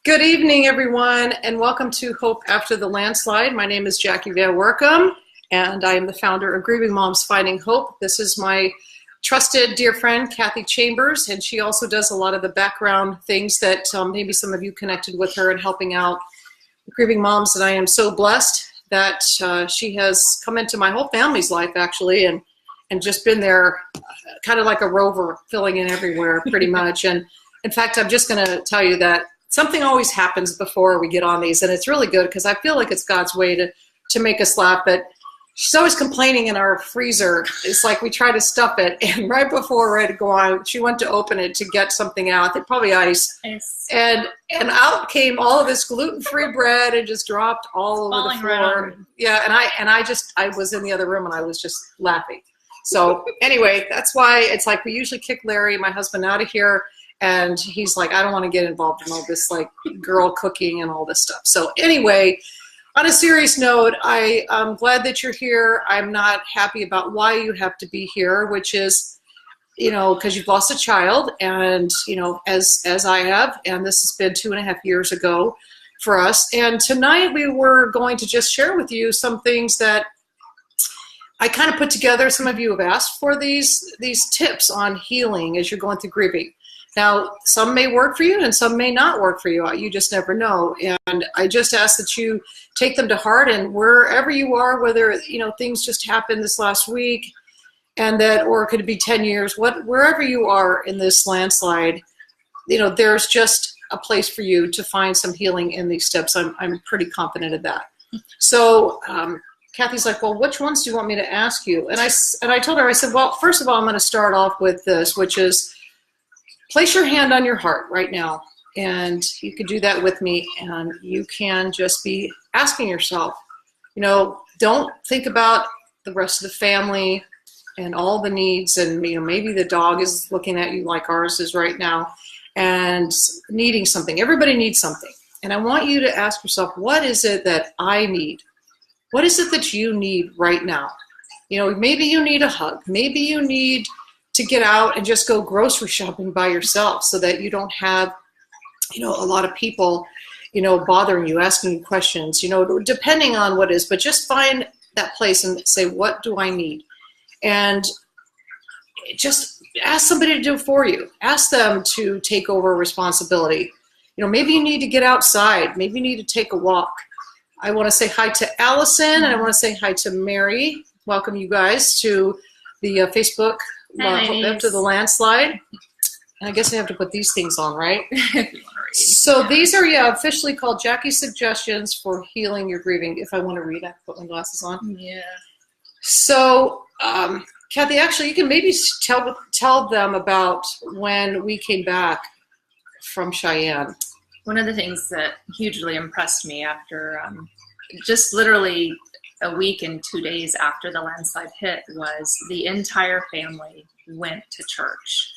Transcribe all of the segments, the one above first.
Good evening, everyone, and welcome to Hope After the Landslide. My name is Jackie Van Workum, and I am the founder of Grieving Moms Finding Hope. This is my trusted dear friend, Cathy Chambers, and she also does a lot of the background things that maybe some of you connected with her in helping out grieving moms. And I am so blessed that she has come into my whole family's life, actually, and just been there kind of like a rover, filling in everywhere pretty much. And in fact, I'm just going to tell you that something always happens before we get on these, and it's really good because I feel like it's God's way to make us laugh. But she's always complaining in our freezer. It's like we try to stuff it, and right before we're ready to go on, she went to open it to get something out. They probably ice. Yes. And out came all of this gluten-free bread and just dropped all over the floor. Right, yeah, and I was in the other room and I was just laughing. So anyway, that's why it's like we usually kick Larry, my husband, out of here. And he's like, I don't want to get involved in all this like girl cooking and all this stuff. So anyway, on a serious note, I'm glad that you're here. I'm not happy about why you have to be here, which is, because you've lost a child, and, as I have, and this has been 2.5 years ago for us. And tonight we were going to just share with you some things that I kind of put together. Some of you have asked for these tips on healing as you're going through grieving. Now, some may work for you and some may not work for you. You just never know. And I just ask that you take them to heart, and wherever you are, whether, things just happened this last week or it could be 10 years, wherever you are in this landslide, there's just a place for you to find some healing in these steps. I'm pretty confident of that. So, Cathy's like, well, which ones do you want me to ask you? And I told her, I said, well, first of all, I'm going to start off with this, which is, place your hand on your heart right now, and you can do that with me, and you can just be asking yourself, don't think about the rest of the family and all the needs, and maybe the dog is looking at you like ours is right now and needing something. Everybody needs something, and I want you to ask yourself, what is it that I need? What is it that you need right now? Maybe you need a hug. Maybe you need to get out and just go grocery shopping by yourself so that you don't have, a lot of people, bothering you, asking you questions, depending on what it is. But just find that place and say, what do I need? And just ask somebody to do it for you. Ask them to take over responsibility. Maybe you need to get outside. Maybe you need to take a walk. I want to say hi to Allison, and I want to say hi to Mary. Welcome you guys to the Facebook After the Landslide. And I guess I have to put these things on, right? So these are, officially called Jackie's Suggestions for Healing Your Grieving. If I want to read, I have to put my glasses on. Yeah. So, Cathy, actually, you can maybe tell them about when we came back from Cheyenne. One of the things that hugely impressed me after just literally a week and 2 days after the landslide hit was the entire family went to church.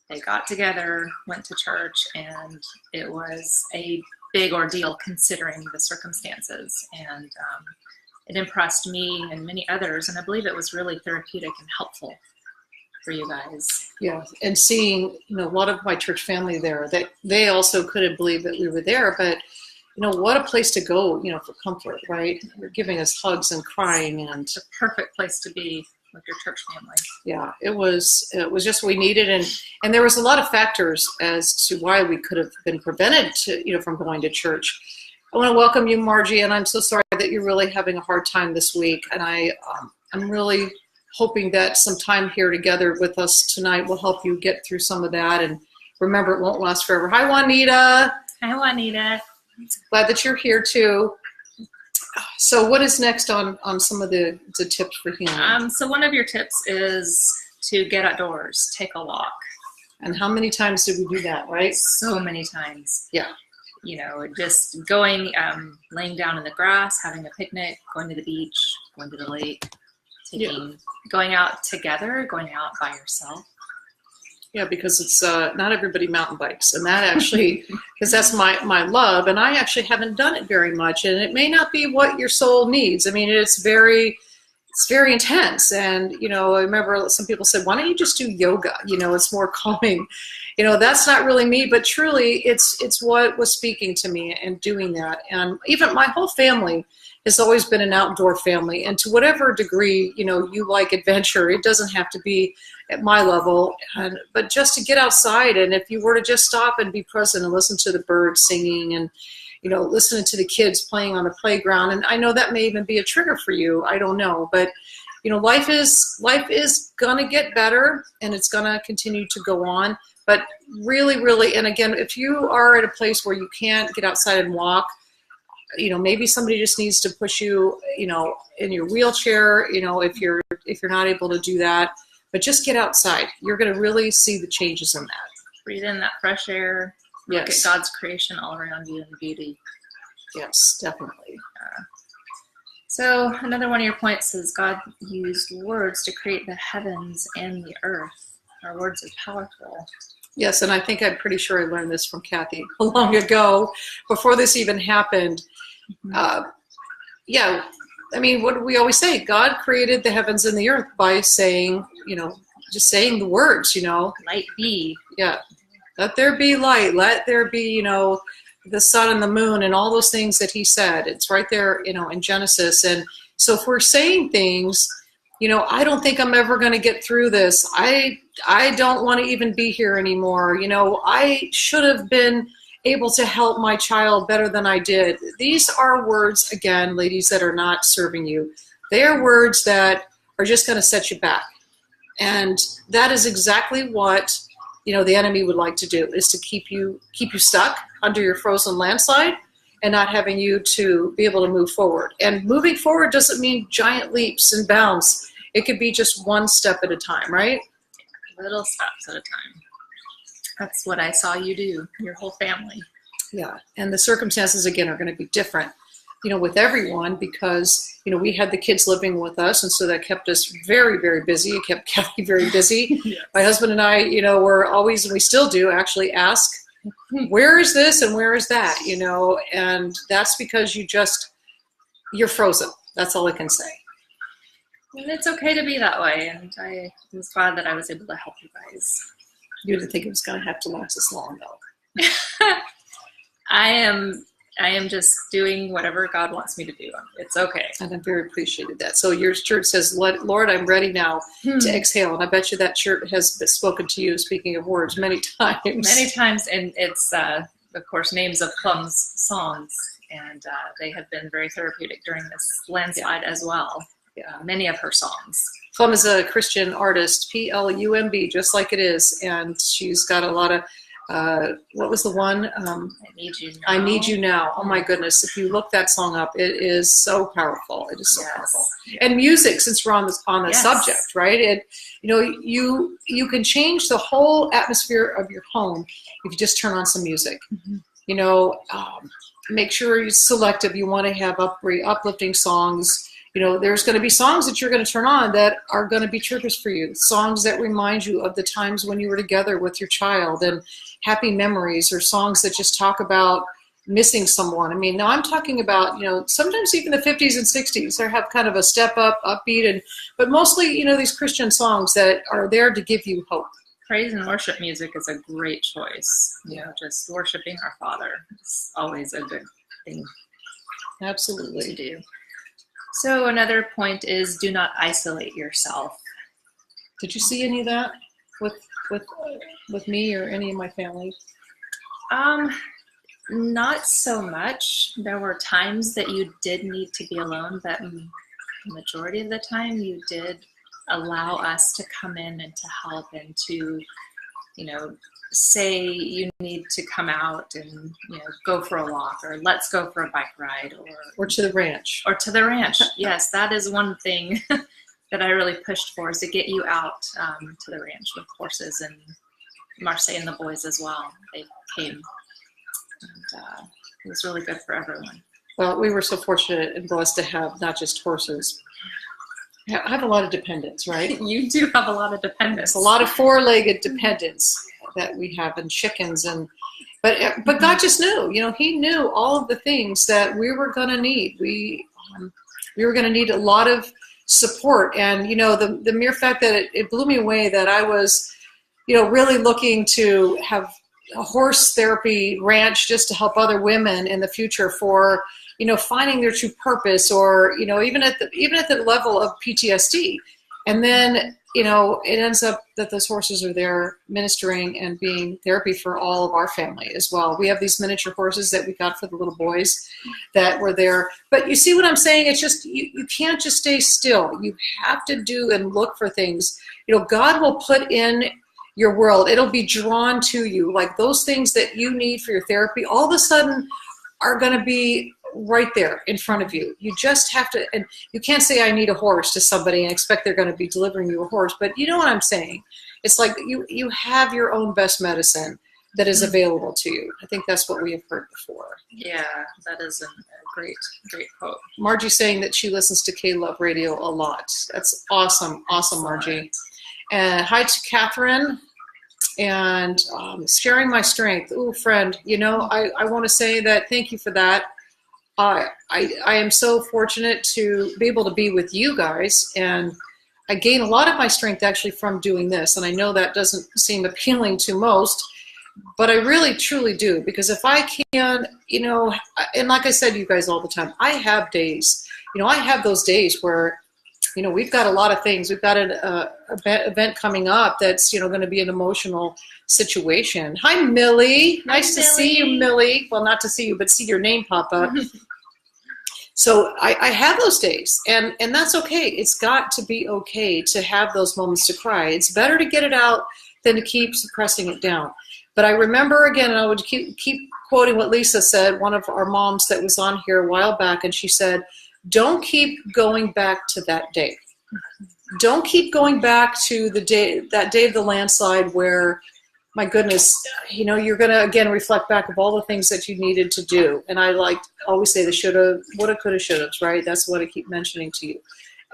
They got together, went to church, and it was a big ordeal considering the circumstances. And it impressed me and many others, and I believe it was really therapeutic and helpful for you guys. Yeah, and seeing a lot of my church family there, that they also couldn't believe that we were there, but what a place to go, for comfort, right? You're giving us hugs and crying, and it's a perfect place to be with your church family. Yeah, it was just what we needed, and there was a lot of factors as to why we could have been prevented from going to church. I want to welcome you, Margie, and I'm so sorry that you're really having a hard time this week, and I'm really hoping that some time here together with us tonight will help you get through some of that, and remember, it won't last forever. Hi, Juanita. Hi, Juanita. Glad that you're here too. So what is next on some of the tips for healing? So one of your tips is to get outdoors, take a walk. And how many times did we do that, right? So many times. Yeah. Just going, laying down in the grass, having a picnic, going to the beach, going to the lake, going out together, going out by yourself. Yeah, because it's not everybody mountain bikes, and that actually, because that's my love, and I actually haven't done it very much, and it may not be what your soul needs. I mean, it's very intense, and I remember some people said, why don't you just do yoga? It's more calming, that's not really me, but truly it's what was speaking to me and doing that. And even my whole family has always been an outdoor family. And to whatever degree, you like adventure, it doesn't have to be at my level, but just to get outside. And if you were to just stop and be present and listen to the birds singing and, listening to the kids playing on the playground. And I know that may even be a trigger for you. I don't know, but life is gonna get better, and it's gonna continue to go on. But really, really, and again, if you are at a place where you can't get outside and walk, maybe somebody just needs to push you, in your wheelchair, if you're not able to do that, but just get outside. You're gonna really see the changes in that. Breathe in that fresh air. Look Yes. at God's creation all around you and the beauty. Yes, definitely. So another one of your points is God used words to create the heavens and the earth. Our words are powerful. Yes, and I think I'm pretty sure I learned this from Cathy long ago, before this even happened. Yeah, I mean, what do we always say? God created the heavens and the earth by saying, just saying the words, Light be. Yeah. Let there be light. Let there be, the sun and the moon and all those things that he said. It's right there, in Genesis. And so if we're saying things, I don't think I'm ever going to get through this. I don't want to even be here anymore. I should have been able to help my child better than I did. These are words, again, ladies, that are not serving you. They are words that are just going to set you back. And that is exactly what the enemy would like to do, is to keep you stuck under your frozen landslide and not having you to be able to move forward. And moving forward doesn't mean giant leaps and bounds. It could be just one step at a time, right? Little steps at a time. That's what I saw you do, your whole family. Yeah, and the circumstances, again, are going to be different, with everyone, because, we had the kids living with us, and so that kept us very, very busy. It kept Cathy very busy. Yes. My husband and I, were always, and we still do, actually ask, where is this and where is that, and that's because you're frozen. That's all I can say. And it's okay to be that way, and I was glad that I was able to help you guys. You didn't think it was going to have to last this long, though. I am just doing whatever God wants me to do. It's okay. And I'm very appreciative of that. So your shirt says, Lord, I'm ready now to exhale. And I bet you that shirt has spoken to you, speaking of words, many times. Many times. And it's, of course, names of Plum's songs. And they have been very therapeutic during this landslide as well. Many of her songs. Plum is a Christian artist, Plumb, just like it is. And she's got a lot of, what was the one? I Need You Now. I Need You Now. Oh my goodness. If you look that song up, it is so powerful. It is so powerful. Yeah. And music, since we're on the subject, right? You can change the whole atmosphere of your home if you just turn on some music. Mm-hmm. Make sure you're selective. You want to have uplifting songs. There's going to be songs that you're going to turn on that are going to be triggers for you. Songs that remind you of the times when you were together with your child and happy memories, or songs that just talk about missing someone. I mean, now I'm talking about, sometimes even the 50s and 60s, they have kind of a step up, upbeat, but mostly, these Christian songs that are there to give you hope. Praise and worship music is a great choice. Just worshiping our Father is always a good thing. Absolutely. To do. So another point is, do not isolate yourself. Did you see any of that with me or any of my family? Not so much. There were times that you did need to be alone, but the majority of the time you did allow us to come in and to help and to, say you need to come out and, go for a walk, or let's go for a bike ride, or to the ranch. Or to the ranch. Yes, that is one thing that I really pushed for, is to get you out to the ranch with horses, and Marseille and the boys as well. They came, and it was really good for everyone. Well, we were so fortunate and blessed to have not just horses. I have a lot of dependents, right? You do have a lot of dependents. A lot of four-legged dependents that we have, and chickens, but God just knew. He knew all of the things that we were going to need. We were going to need a lot of support, and the mere fact that it blew me away that I was, really looking to have a horse therapy ranch just to help other women in the future for, finding their true purpose, or, even at the level of PTSD. And then, it ends up that those horses are there ministering and being therapy for all of our family as well. We have these miniature horses that we got for the little boys that were there. But you see what I'm saying? It's just, you can't just stay still. You have to do and look for things. God will put in your world. It'll be drawn to you. Like those things that you need for your therapy, all of a sudden are going to be right there in front of you. You just have to, and you can't say I need a horse to somebody and expect they're going to be delivering you a horse, but you know what I'm saying? It's like you have your own best medicine that is available to you. I think that's what we have heard before. Yeah, that is a great quote. Margie's saying that she listens to K-Love Radio a lot. That's awesome. Awesome, Margie. And hi to Catherine. And sharing my strength. Ooh, friend, I want to say that thank you for that. I am so fortunate to be able to be with you guys, and I gain a lot of my strength actually from doing this. And I know that doesn't seem appealing to most, but I really truly do, because if I can, and like I said to you guys all the time, I have days, I have those days where, we've got a lot of things. We've got an event coming up that's, going to be an emotional situation. Hi, Millie. Nice to see you, Millie. Well, not to see you, but see your name pop up. So I have those days, and that's okay. It's got to be okay to have those moments to cry. It's better to get it out than to keep suppressing it down. But I remember, again, and I would keep quoting what Lisa said, one of our moms that was on here a while back, and she said, don't keep going back to that day. Don't keep going back to that day of the landslide where, my goodness, you're going to, again, reflect back of all the things that you needed to do. And I always say the shoulda, woulda, coulda, shoulda, right? That's what I keep mentioning to you.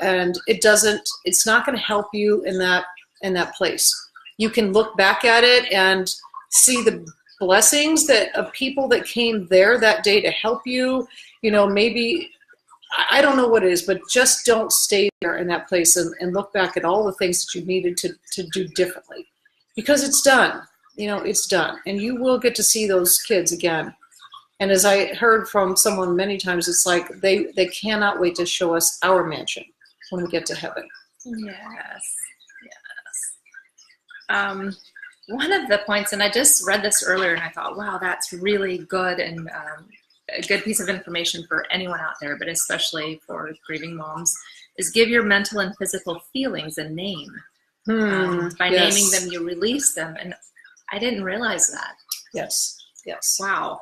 And it's not going to help you in that place. You can look back at it and see the blessings of people that came there that day to help you, maybe, I don't know what it is, but just don't stay there in that place and look back at all the things that you needed to do differently, because it's done. It's done, and you will get to see those kids again. And as I heard from someone many times, it's like they cannot wait to show us our mansion when we get to heaven. Yes. One of the points, and I just read this earlier, and I thought, wow, that's really good, and a good piece of information for anyone out there, but especially for grieving moms, is give your mental and physical feelings a name. By naming them, you release them. And I didn't realize that. Yes. Wow.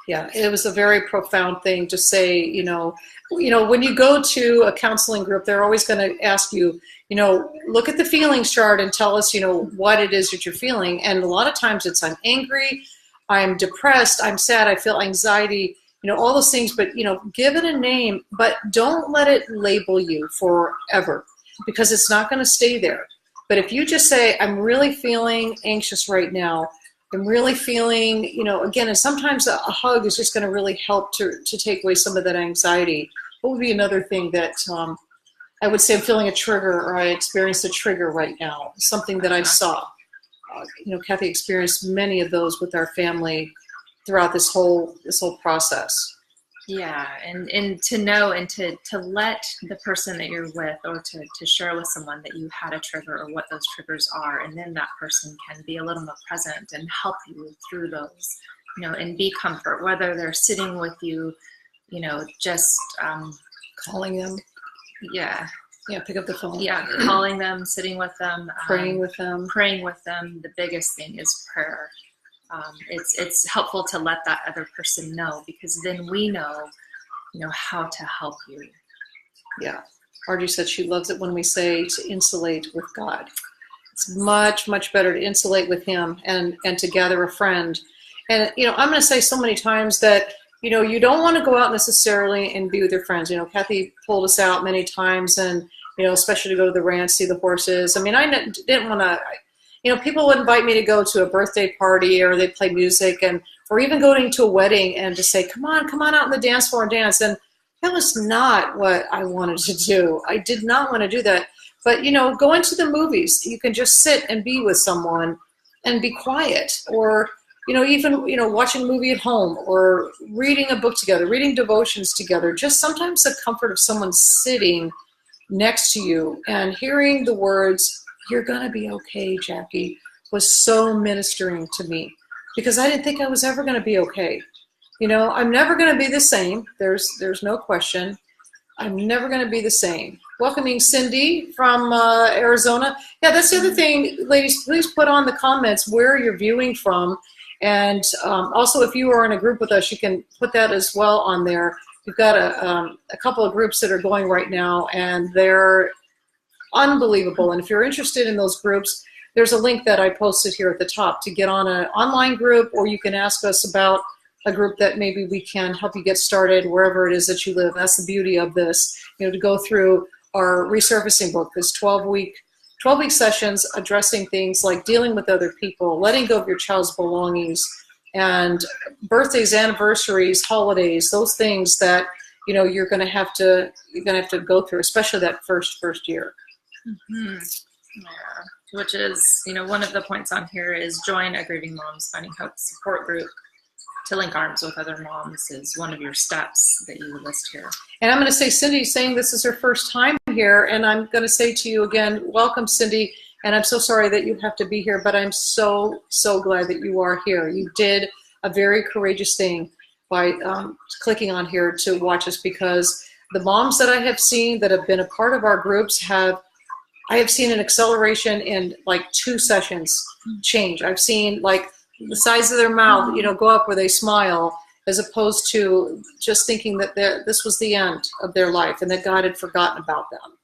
Yeah, it was a very profound thing to say, when you go to a counseling group, they're always going to ask you, look at the feelings chart and tell us, what it is that you're feeling. And a lot of times it's I'm angry, I'm depressed, I'm sad, I feel anxiety, all those things, but, give it a name, but don't let it label you forever, because it's not going to stay there. But if you just say, I'm really feeling anxious right now, I'm really feeling, again, and sometimes a hug is just going to really help to take away some of that anxiety. What would be another thing that I would say I'm feeling a trigger, or I experienced a trigger right now, something that I saw. Cathy experienced many of those with our family throughout this whole process. Yeah, and to know and to let the person that you're with, or to share with someone that you had a trigger or what those triggers are, and then that person can be a little more present and help you through those, and be comfort, whether they're sitting with you, just calling them. Yeah, pick up the phone. Yeah, calling them, sitting with them, praying with them. The biggest thing is prayer. It's helpful to let that other person know, because then we know how to help you. Yeah. Margie said she loves it when we say to insulate with God. It's much, much better to insulate with him and to gather a friend. And, I'm going to say so many times that, you don't want to go out necessarily and be with your friends. Cathy pulled us out many times, and, especially to go to the ranch, see the horses. I mean, I didn't want to... people would invite me to go to a birthday party, or they'd play music, or even going to a wedding and just say, come on out on the dance floor and dance. And that was not what I wanted to do. I did not want to do that. But, going to the movies, you can just sit and be with someone and be quiet, or even watching a movie at home, or reading a book together, reading devotions together. Just sometimes the comfort of someone sitting next to you and hearing the words, "You're gonna be okay, Jackie," was so ministering to me, because I didn't think I was ever gonna be okay. I'm never gonna be the same. There's no question. I'm never gonna be the same. Welcoming Cindy from Arizona. Yeah, that's the other thing, ladies. Please put on the comments where you're viewing from. And also, if you are in a group with us, you can put that as well on there. We've got a couple of groups that are going right now, and they're unbelievable. And if you're interested in those groups, there's a link that I posted here at the top to get on an online group, or you can ask us about a group that maybe we can help you get started wherever it is that you live. That's the beauty of this, to go through our resurfacing book, this 12-week sessions addressing things like dealing with other people, letting go of your child's belongings, and birthdays, anniversaries, holidays, those things that you're going to have to go through, especially that first year. Mm-hmm. Yeah. Which is, one of the points on here is join a Grieving Moms Finding Hope support group. To link arms with other moms is one of your steps that you list here. And I'm going to say, Cindy's saying this is her first time here, and I'm going to say to you again, welcome, Cindy, and I'm so sorry that you have to be here, but I'm so, so glad that you are here. You did a very courageous thing by clicking on here to watch us, because the moms that I have seen that have been a part of our groups I have seen an acceleration in like 2 sessions change. I've seen like the size of their mouth, go up where they smile, as opposed to just thinking that this was the end of their life and that God had forgotten about them.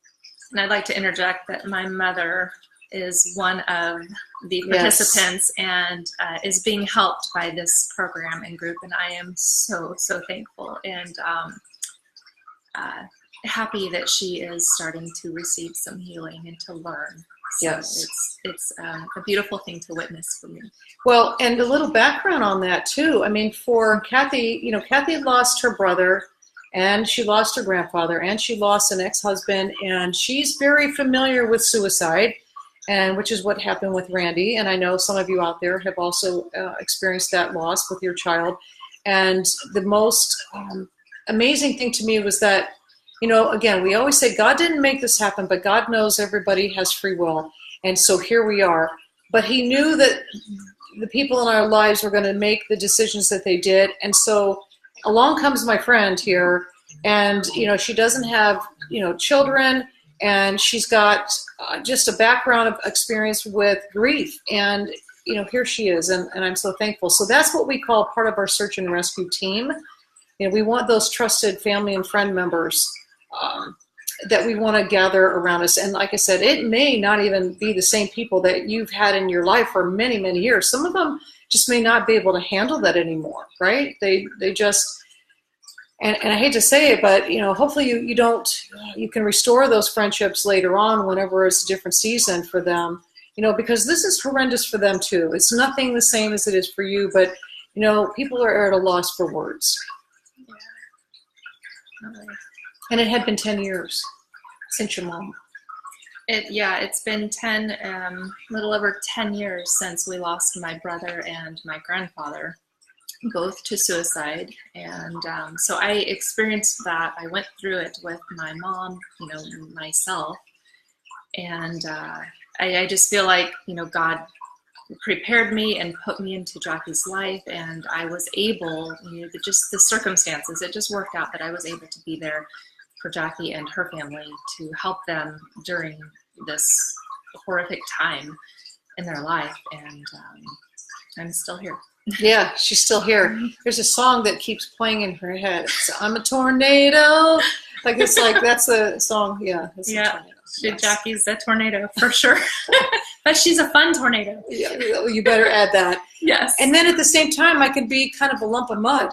And I'd like to interject that my mother is one of the participants, and is being helped by this program and group, and I am so, so thankful and happy that she is starting to receive some healing and to learn. So yes, it's a beautiful thing to witness for me. Well, and a little background on that too. I mean, for Cathy, Cathy lost her brother, and she lost her grandfather, and she lost an ex-husband, and she's very familiar with suicide, and which is what happened with Randy. And I know some of you out there have also experienced that loss with your child. And the most amazing thing to me was that, again, we always say God didn't make this happen, but God knows everybody has free will. And so here we are. But he knew that the people in our lives were going to make the decisions that they did. And so along comes my friend here, and, she doesn't have, children, and she's got just a background of experience with grief. And, here she is, and I'm so thankful. So that's what we call part of our search and rescue team. We want those trusted family and friend members that we want to gather around us. And like I said, it may not even be the same people that you've had in your life for many, many years. Some of them just may not be able to handle that anymore, right? They just, and I hate to say it, but hopefully you can restore those friendships later on whenever it's a different season for them, because this is horrendous for them too. It's nothing the same as it is for you, but people are at a loss for words. Yeah. And it had been 10 years since your mom. It's been little over 10 years since we lost my brother and my grandfather, both to suicide. And so I experienced that. I went through it with my mom, myself. And I just feel like, God prepared me and put me into Jackie's life, and I was able, just the circumstances, it just worked out that I was able to be there for Jackie and her family to help them during this horrific time in their life. And I'm still here. Yeah, she's still here. There's a song that keeps playing in her head. I'm a tornado. That's the song. Yeah. Yeah. Jackie's a tornado for sure. But she's a fun tornado. Yeah, you better add that. Yes. And then at the same time, I can be kind of a lump of mud,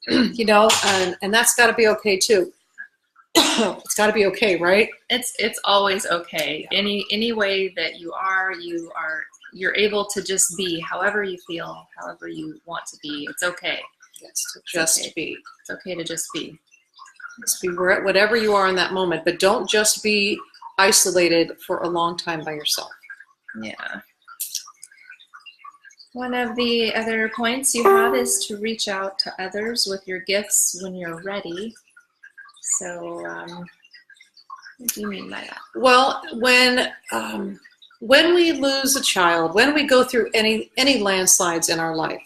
and that's got to be okay too. It's got to be okay, right? It's always okay. Any way that you're able to just be however you feel, however you want to be. It's okay. Yes, just be. It's okay to just be. Just be whatever you are in that moment, but don't just be isolated for a long time by yourself. Yeah. One of the other points you have is to reach out to others with your gifts when you're ready. So, what do you mean by that? Well, when we lose a child, when we go through any landslides in our life,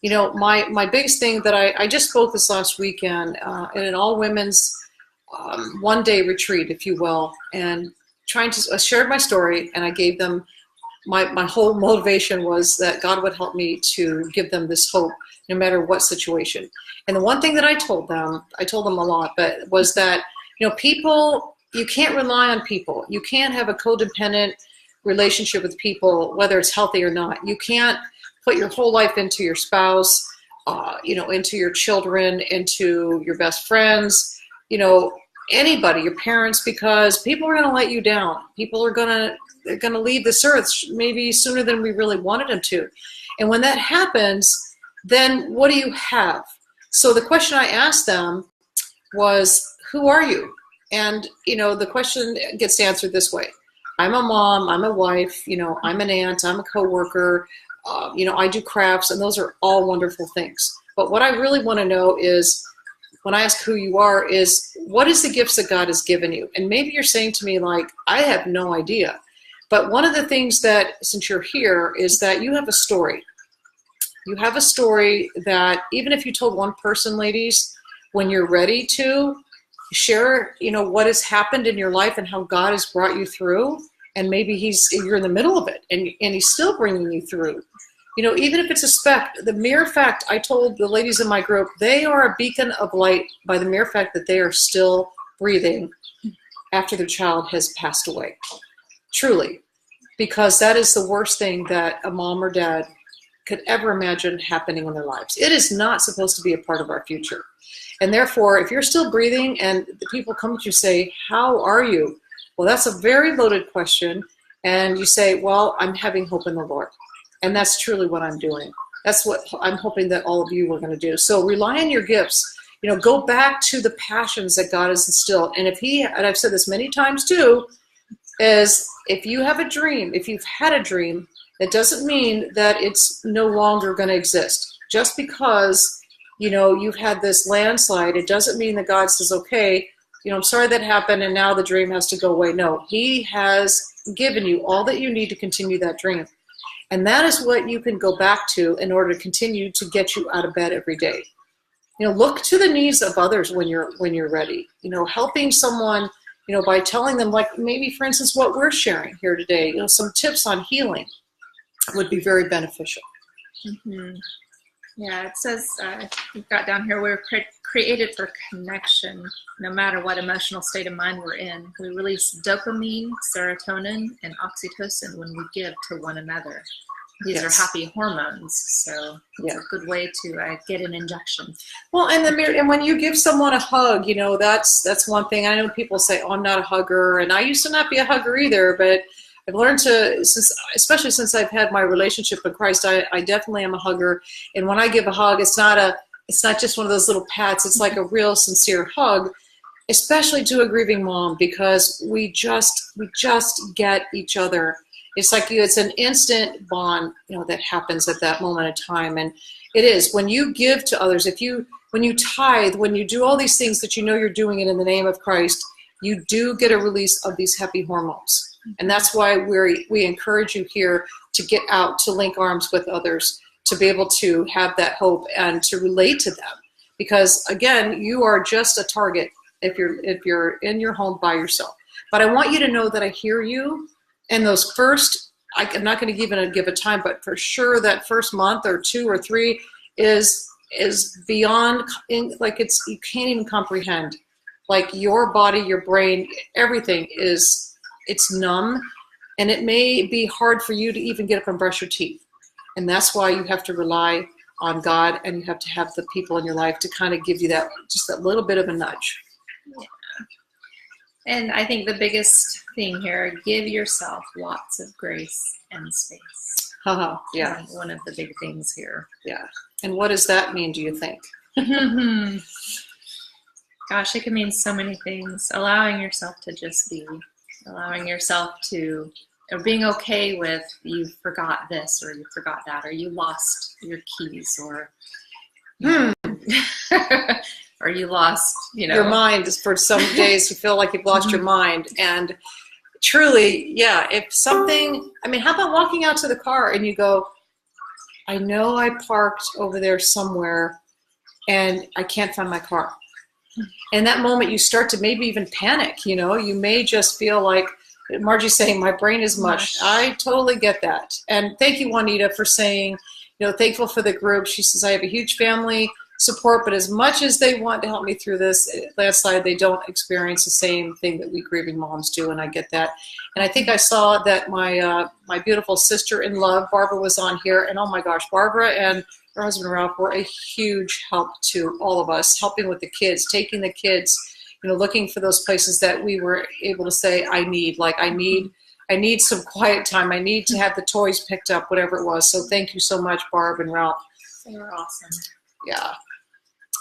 you know, my biggest thing that I just spoke this last weekend in an all women's one-day retreat, if you will, and I shared my story, and I gave them my whole motivation was that God would help me to give them this hope no matter what situation. And the one thing that I told them a lot, but was that, you know, people, you can't rely on people. You can't have a codependent relationship with people, whether it's healthy or not. You can't put your whole life into your spouse, you know, into your children, into your best friends, you know, anybody, your parents, because people are going to let you down. People are going to leave this earth maybe sooner than we really wanted them to. And when that happens, then what do you have? So the question I asked them was, who are you? And, you know, the question gets answered this way. I'm a mom, I'm a wife, you know, I'm an aunt, I'm a coworker, you know, I do crafts, and those are all wonderful things. But what I really want to know is, when I ask who you are, is what is the gifts that God has given you? And maybe you're saying to me, like, I have no idea. But one of the things that, since you're here, is that you have a story. You have a story that even if you told one person, ladies, when you're ready to share, you know, what has happened in your life and how God has brought you through, and maybe you're in the middle of it and he's still bringing you through. You know, even if it's a speck, the mere fact, I told the ladies in my group, they are a beacon of light by the mere fact that they are still breathing after their child has passed away. Truly. Because that is the worst thing that a mom or dad could ever imagine happening in their lives. It is not supposed to be a part of our future. And therefore, if you're still breathing and the people come to you and say, how are you? Well, that's a very loaded question. And you say, well, I'm having hope in the Lord. And that's truly what I'm doing. That's what I'm hoping that all of you are going to do. So rely on your gifts. You know, go back to the passions that God has instilled. And and I've said this many times too, is if you have a dream, if you've had a dream, that doesn't mean that it's no longer going to exist. Just because, you know, you've had this landslide, it doesn't mean that God says, okay, you know, I'm sorry that happened and now the dream has to go away. No, he has given you all that you need to continue that dream. And that is what you can go back to in order to continue to get you out of bed every day. You know, look to the needs of others when you're ready. You know, helping someone, you know, by telling them, like maybe, for instance, what we're sharing here today, you know, some tips on healing would be very beneficial. Mm-hmm. Yeah, it says, we've got down here, we're created for connection, no matter what emotional state of mind we're in. We release dopamine, serotonin, and oxytocin when we give to one another. These are happy hormones, so it's a good way to get an injection. Well, and when you give someone a hug, you know, that's one thing. I know people say, oh, I'm not a hugger, and I used to not be a hugger either, but I've learned to, especially since I've had my relationship with Christ, I definitely am a hugger. And when I give a hug, it's not just one of those little pats. It's like a real sincere hug, especially to a grieving mom, because we just get each other. It's like it's an instant bond, you know, that happens at that moment of time. And it is when you give to others, when you tithe, when you do all these things that you know you're doing it in the name of Christ, you do get a release of these happy hormones. And that's why we encourage you here to get out, to link arms with others, to be able to have that hope and to relate to them. Because again, you are just a target if you're in your home by yourself. But I want you to know that I hear you. And those first, I'm not going to give a time, but for sure that first month or 2 or 3 is beyond, like you can't even comprehend. Like your body, your brain, everything it's numb, and it may be hard for you to even get up and brush your teeth. And that's why you have to rely on God, and you have to have the people in your life to kind of give you that little bit of a nudge. Yeah. And I think the biggest thing here, give yourself lots of grace and space. Yeah. One of the big things here. Yeah. And what does that mean, do you think? Gosh, it can mean so many things. Allowing yourself to just be. Allowing yourself to or being okay with you forgot this or you forgot that or you lost your keys or or you lost, your mind. For some days you feel like you've lost your mind. And truly, yeah, if something, I mean, how about walking out to the car and you go, I know I parked over there somewhere and I can't find my car. And that moment you start to maybe even panic, you may just feel like, Margie's saying, my brain is mush. I totally get that. And thank you, Juanita, for saying, thankful for the group. She says, I have a huge family support, but as much as they want to help me through this Landslide, they don't experience the same thing that we grieving moms do, and I get that. And I think I saw that my my beautiful sister-in-law, Barbara, was on here, and oh my gosh, Barbara and her husband, Ralph, were a huge help to all of us, helping with the kids, taking the kids, looking for those places that we were able to say, I need some quiet time. I need to have the toys picked up, whatever it was. So thank you so much, Barb and Ralph. They were awesome. Yeah.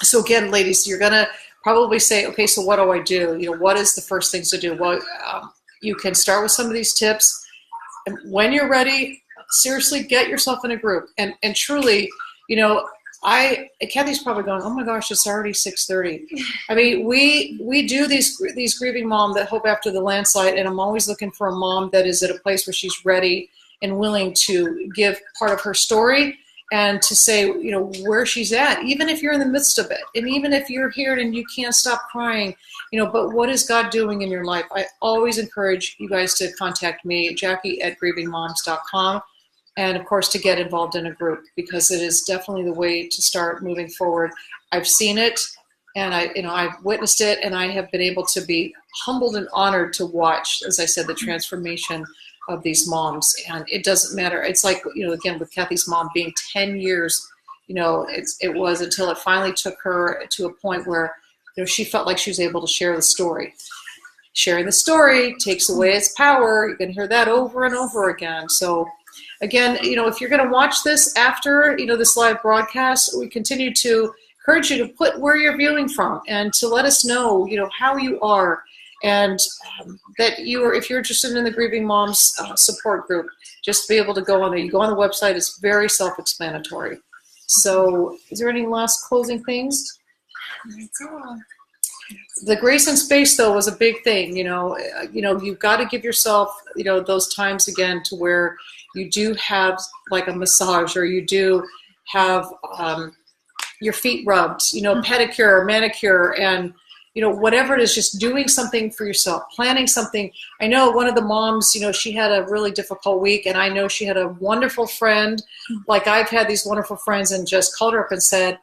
So again, ladies, you're going to probably say, okay, so what do I do? What is the first things to do? Well, you can start with some of these tips. And when you're ready, seriously, get yourself in a group. And truly, Kathy's probably going, oh my gosh, it's already 6:30. I mean, we do these grieving mom that hope after the landslide, and I'm always looking for a mom that is at a place where she's ready and willing to give part of her story and to say, where she's at, even if you're in the midst of it, and even if you're here and you can't stop crying, but what is God doing in your life? I always encourage you guys to contact me, Jackie@grievingmoms.com. And of course, to get involved in a group, because it is definitely the way to start moving forward. I've seen it, and I've witnessed it, and I have been able to be humbled and honored to watch, as I said, the transformation of these moms. And it doesn't matter. It's like, again, with Kathy's mom being 10 years, it was until it finally took her to a point where, she felt like she was able to share the story. Sharing the story takes away its power. You can hear that over and over again. So again, if you're going to watch this after, this live broadcast, we continue to encourage you to put where you're viewing from and to let us know, how you are, and that if you're interested in the Grieving Moms support group, just be able to go on there. You go on the website, it's very self-explanatory. So is there any last closing things? That's all. The grace and space, though, was a big thing. You've got to give yourself, those times again to where you do have like a massage, or you do have your feet rubbed, pedicure, manicure, and whatever it is, just doing something for yourself, planning something. I know one of the moms, she had a really difficult week, and I know she had a wonderful friend, like I've had these wonderful friends, and just called her up and said,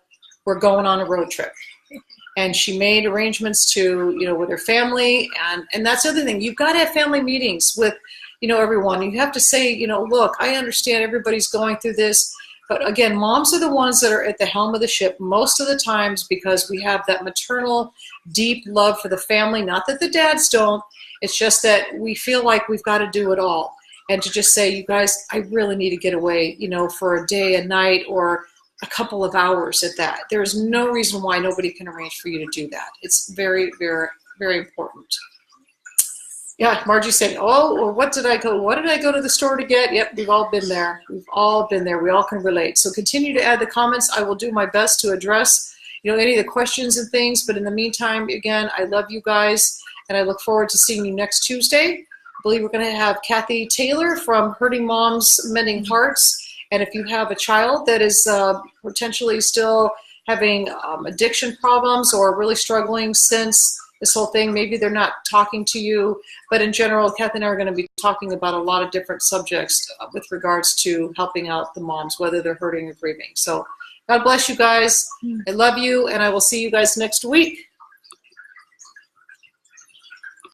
we're going on a road trip. And she made arrangements to, with her family. And that's the other thing. You've got to have family meetings with, everyone. You have to say, look, I understand everybody's going through this. But again, moms are the ones that are at the helm of the ship most of the times, because we have that maternal, deep love for the family. Not that the dads don't. It's just that we feel like we've got to do it all. And to just say, you guys, I really need to get away, for a day, a night, or a couple of hours at that. There is no reason why nobody can arrange for you to do that. It's very, very, very important. Yeah, Margie's saying, oh, well, what did I go to the store to get? Yep, we've all been there. We've all been there. We all can relate. So continue to add the comments. I will do my best to address, any of the questions and things. But in the meantime, again, I love you guys, and I look forward to seeing you next Tuesday. I believe we're going to have Kathy Taylor from Hurting Moms Mending Hearts. And if you have a child that is potentially still having addiction problems, or really struggling since this whole thing, maybe they're not talking to you, but in general, Kathy and I are going to be talking about a lot of different subjects with regards to helping out the moms, whether they're hurting or grieving. So God bless you guys. I love you, and I will see you guys next week.